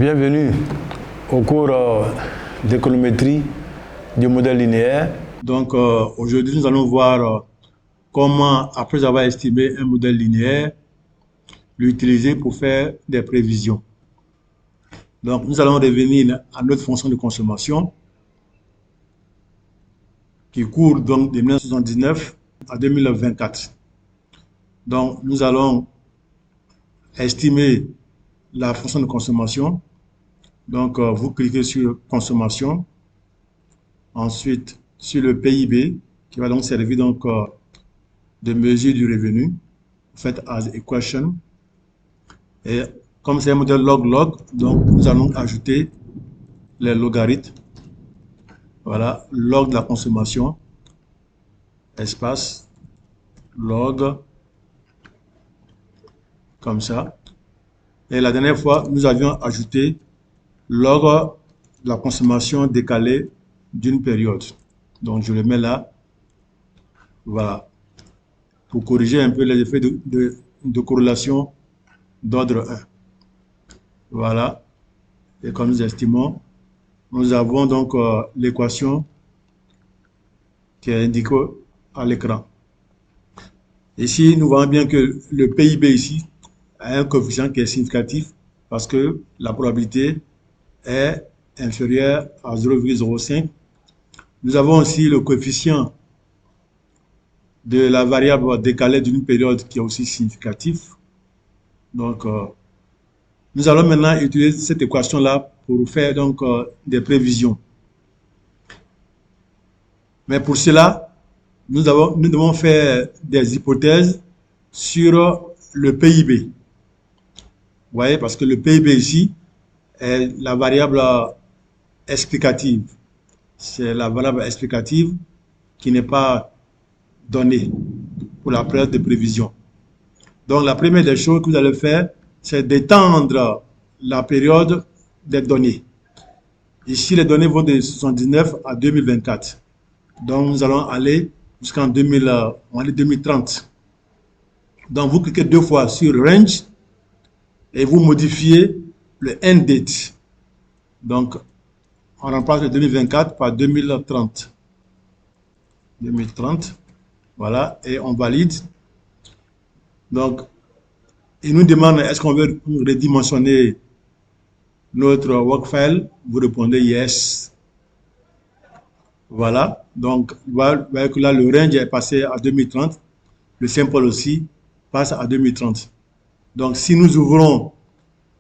Bienvenue au cours d'économétrie du modèle linéaire. Donc aujourd'hui nous allons voir comment, après avoir estimé un modèle linéaire, l'utiliser pour faire des prévisions. Donc nous allons revenir à notre fonction de consommation qui court donc de 1979 à 2024. Donc nous allons estimer la fonction de consommation. Donc vous cliquez sur consommation, ensuite sur le PIB qui va donc servir donc de mesure du revenu. Vous faites as equation et comme c'est un modèle log-log, donc nous allons ajouter les logarithmes. Voilà, log de la consommation, espace, log, comme ça. Et la dernière fois, nous avions ajouté log de la consommation décalée d'une période. Donc, je le mets là. Voilà. Pour corriger un peu les effets de corrélation d'ordre 1. Voilà. Et comme nous estimons, nous avons donc l'équation qui est indiquée à l'écran. Ici, nous voyons bien que le PIB ici a un coefficient qui est significatif parce que la probabilité est inférieure à 0,05. Nous avons aussi le coefficient de la variable décalée d'une période qui est aussi significatif. Donc, nous allons maintenant utiliser cette équation-là pour faire donc des prévisions. Mais pour cela, nous devons faire des hypothèses sur le PIB. Vous voyez, parce que le PIB ici est la variable explicative. C'est la variable explicative qui n'est pas donnée pour la période de prévision. Donc, la première des choses que vous allez faire, c'est d'étendre la période des données. Ici, les données vont de 1979 à 2024. Donc, nous allons aller jusqu'en 2030. Donc, vous cliquez deux fois sur Range et vous modifiez le end date. Donc, on remplace le 2024 par 2030. 2030. Voilà, et on valide. Donc, il nous demande est-ce qu'on veut redimensionner notre workfile. Vous répondez yes. Voilà, donc vous voyez que là le range est passé à 2030. Le sample aussi passe à 2030. Donc, si nous ouvrons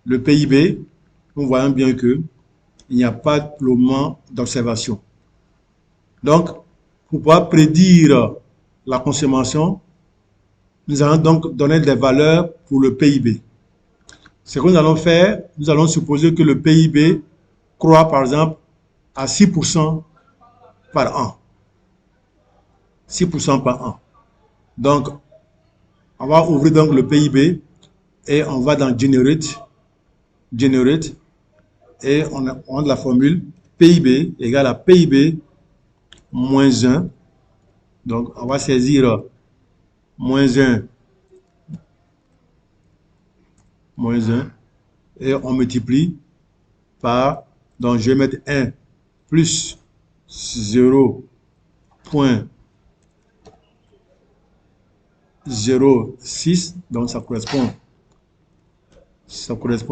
le PIB, nous voyons bien que il n'y a pas de moment d'observation. Donc, pour pouvoir prédire la consommation, nous allons donc donner des valeurs pour le PIB. Ce que nous allons faire, nous allons supposer que le PIB croît par exemple à 6% par an. 6% par an. Donc, on va ouvrir donc le PIB et on va dans Generate, et on a la formule PIB égale à PIB moins 1. Donc, on va saisir moins 1 et on multiplie par, donc je vais mettre 1 plus 0,06, donc ça correspond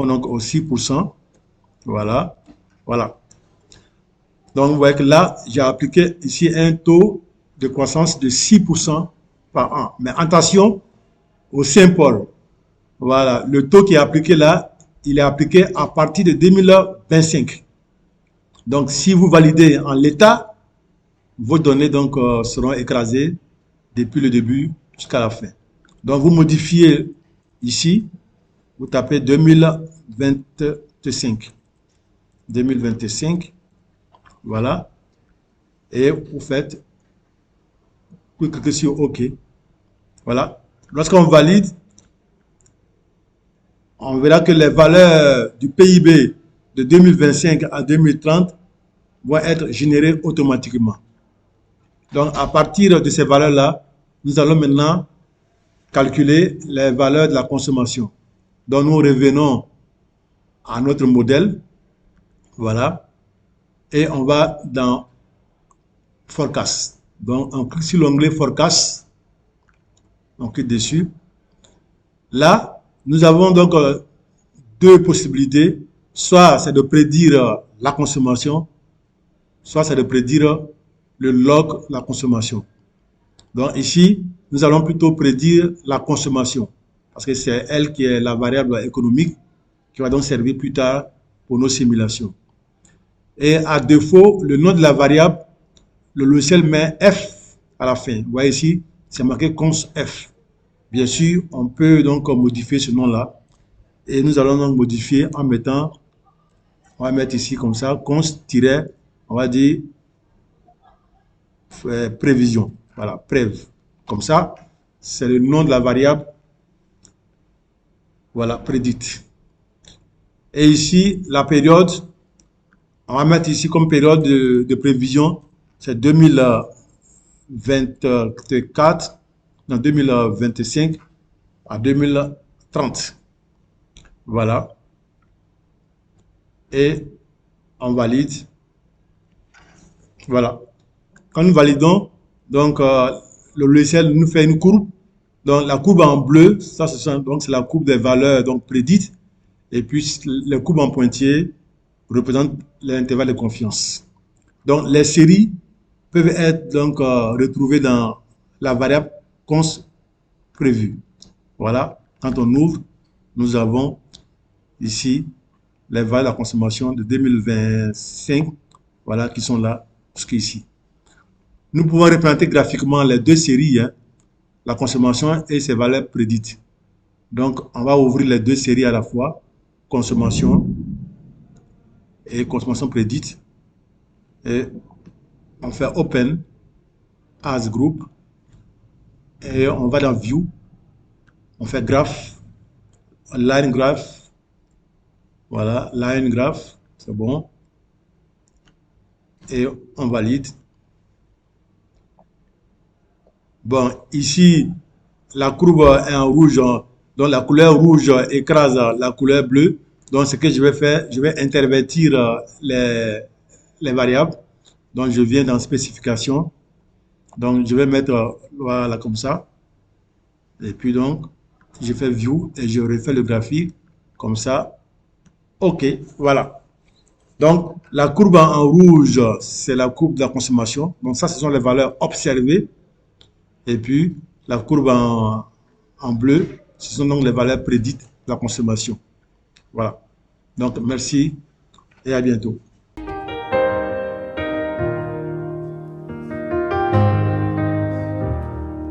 donc au 6%. Voilà. Donc vous voyez que là, j'ai appliqué ici un taux de croissance de 6% par an. Mais attention au sample. Voilà, le taux qui est appliqué là, il est appliqué à partir de 2025. Donc si vous validez en l'état, vos données donc seront écrasées depuis le début jusqu'à la fin. Donc vous modifiez ici, vous tapez 2025. Voilà. Et vous faites, vous cliquez sur OK. Voilà. Lorsqu'on valide, on verra que les valeurs du PIB de 2025 à 2030 vont être générées automatiquement. Donc, à partir de ces valeurs-là, nous allons maintenant calculer les valeurs de la consommation. Donc, nous revenons à notre modèle Voilà. Et on va dans Forecast. Donc, on clique sur l'onglet Forecast. On clique dessus. Là, nous avons donc deux possibilités. Soit c'est de prédire la consommation, soit c'est de prédire le log, la consommation. Donc ici, nous allons plutôt prédire la consommation, parce que c'est elle qui est la variable économique qui va donc servir plus tard pour nos simulations. Et à défaut, le nom de la variable, le logiciel met F à la fin. Vous voyez ici, c'est marqué const F. Bien sûr, on peut donc modifier ce nom-là. Et nous allons donc modifier en mettant, on va mettre ici comme ça, const- on va dire prévision. Voilà, prév. Comme ça, c'est le nom de la variable. Voilà, prédite. Et ici, la période, on va mettre ici comme période de prévision, c'est 2024, non, 2025 à 2030. Voilà. Et on valide. Voilà. Quand nous validons, donc le logiciel nous fait une courbe. Donc la courbe en bleu, ça c'est la courbe des valeurs donc prédites. Et puis les courbes en pointillé représentent l'intervalle de confiance. Donc les séries peuvent être donc retrouvées dans la variable const prévue. Voilà. Quand on ouvre, nous avons ici les valeurs de la consommation de 2025. Voilà, qui sont là jusqu'ici. Nous pouvons représenter graphiquement les deux séries, hein, la consommation et ses valeurs prédites. Donc, on va ouvrir les deux séries à la fois, consommation et consommation prédite. Et on fait Open as Group. Et on va dans View. On fait Graph, Line Graph. Voilà, Line Graph, c'est bon. Et on valide. Bon, ici, la courbe est en rouge, donc la couleur rouge écrase la couleur bleue. Donc, ce que je vais faire, je vais intervertir les variables. Donc, je viens dans spécification. Donc, je vais mettre, voilà, comme ça. Et puis, donc, je fais View et je refais le graphique comme ça. OK, voilà. Donc, la courbe en rouge, c'est la courbe de la consommation. Donc, ça, ce sont les valeurs observées. Et puis, la courbe en bleu, ce sont donc les valeurs prédites de la consommation. Voilà. Donc, merci et à bientôt.